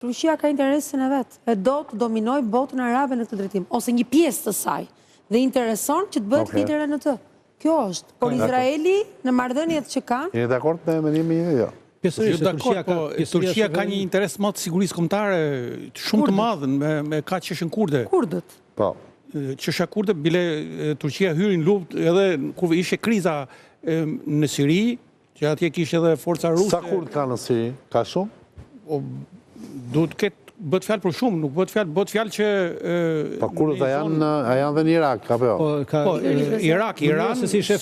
Turqia ka interesin e vetë, e do të dominoj botën arabe në këtë drejtim, ose një pjesë të saj, dhe intereson që të bëhet litere në të. Kjo është. Por Izraeli, në marrëdhëniet që kanë... Jeni dakord me mendimin e jo? Turqia ka një interes më të sigurisë kombëtare shumë të madh me çështën kurde. Kurdët. Po. Çështja kurde, bile Turqia hyri në luftë edhe kur ishte kriza në Siri, që atje kishte edhe forca ruse. Sa kurd ka në Siri? Ka shumë? Duhet të ketë bëhet fjalë për shumë, nuk bëhet fjalë që... Po kurdët a janë dhe në Irak, apo jo? Po, Irak, Iran, Siri,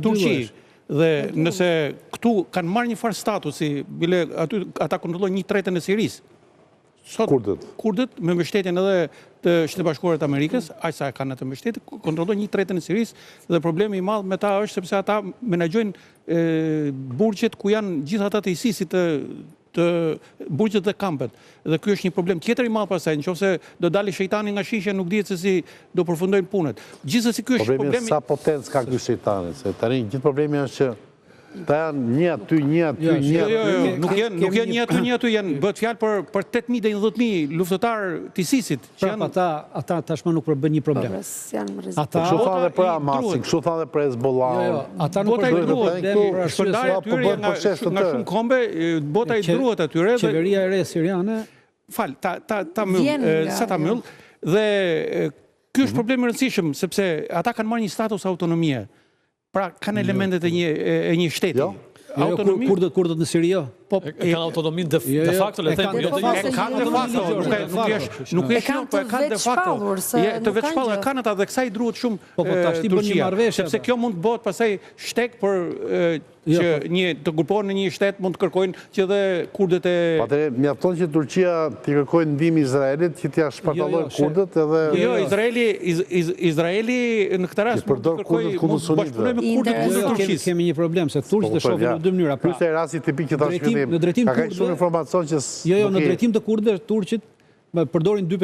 Turqi. Dhe nëse këtu kanë marrë një farë statusi, bile ata kontrollojnë 1/3 e Sirisë. Kurdët, me mbështetjen edhe të Shtetit Bashkuar të Amerikës, aq sa kanë atë mbështetje, kontrollojnë 1/3 e Sirisë dhe problemi i madh me ta është sepse ata menaxhojnë burgjet ku janë gjithë ata të ISIS-it të burgjet dhe kampet. Dhe ky është një problem tjetër i madh pastaj, nëse do dalë shejtani nga shisha, nuk dihet se si do përfundojnë punët. Gjithsesi ky është problemi. Sa potencë ka ky shejtani, se tani gjithë problemi është që ta janë një aty, nuk janë një aty, janë bëhet fjalë për 8.000 deri në 10.000 luftëtar të ISIS-it. Ata tashmë nuk bën një problem. Kështu thanë edhe për Hamasin, kështu thanë edhe për Hezbollah. Ata nuk bën problem. Shpërndarja e tyre nga shumë kombe, bota i druhet atyre. Qeveria e re siriane. Fal, ta myll, dhe ky është problemi i rëndësishëm sepse ata kanë marrë një status autonomie. Pra, kanë elementet e një shteti. Kurdët në Siri, jo. Kanë autonomin de facto, le them. Kanë de facto, nuk e kanë, po e kanë de facto. Të veçpallur kanë ata dhe kësaj druhet shumë Turqia. Sepse kjo mund të bëhet pastaj shtek për që të grupohen në një shtet mund të kërkojnë që dhe kurdët e... Atëherë, mjafton që Turqia t'i kërkojnë ndihmë Izraelit që t'ia shpatallojë kurdët edhe... Jo, Izraeli në këtë rast mund të kërkojë bashkëpunim me kurdët e Turqisë. Kemi një problem, se turqët e shohin në dy mënyra. Ky është rasti tipik që ta shkëllim. Ka kaq shumë informacion që... Jo, në drejtim të kurdëve, turqit përdorin dy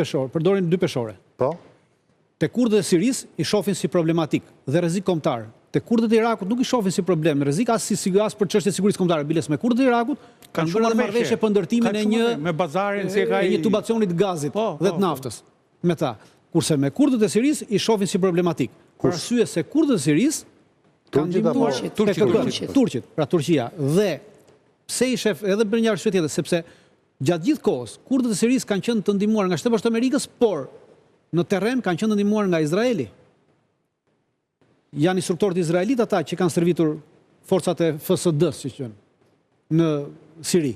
peshore. Po? Te kurdët e Sirisë i shohin si problematik dhe rrezik kombëtar. Te kurdët e Irakut nuk i shohin si problem, rrezik as për çështje sigurisë kombëtare, biles me kurdët e Irakut kanë shumë marrëveshje për ndërtimin e me bazarin si ka një tubacioni të gazit dhe të naftës me ta. Kurse me kurdët e Sirisë i shohin si problematik. Për arsye se kurdët e Sirisë kanë ndihmuar turqit, pra Turqia. Dhe pse i shef edhe për një arsye tjetër, sepse gjatë gjithë kohës kurdët e Sirisë kanë qenë të ndihmuar nga Shteti Bashkuar të Amerikës, por në terren kanë qenë të ndihmuar nga Izraeli. Janë instruktorët izraelit ata që kanë servitur forcat e FSD-s që quhen në Siri.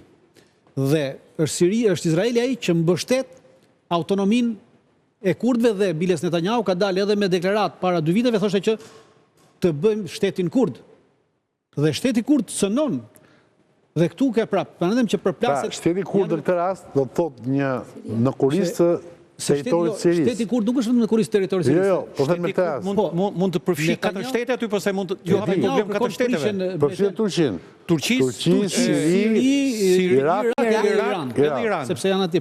Dhe është Izraeli ai që mbështet autonominë e kurdëve dhe Biles Netanyahu ka dalë edhe me deklarat para 2 viteve, thoshte që të bëjmë shtetin kurd. Dhe shteti kurd cënon. Dhe këtu ke prap, pandem që përplaset... Shteti kurd në këtë rast do të thotë një në kurisë territorit Sirisë. Shteti kurd nuk është vetëm në kurisë territorit Sirisë. Jo, po them me këtë rast. Mund të përfshi 4 shtete aty, pastaj mund të hapë problem 4 shteteve. Përfshi Turqinë. Turqi, Siri, Irak dhe Iran. Sepse janë aty.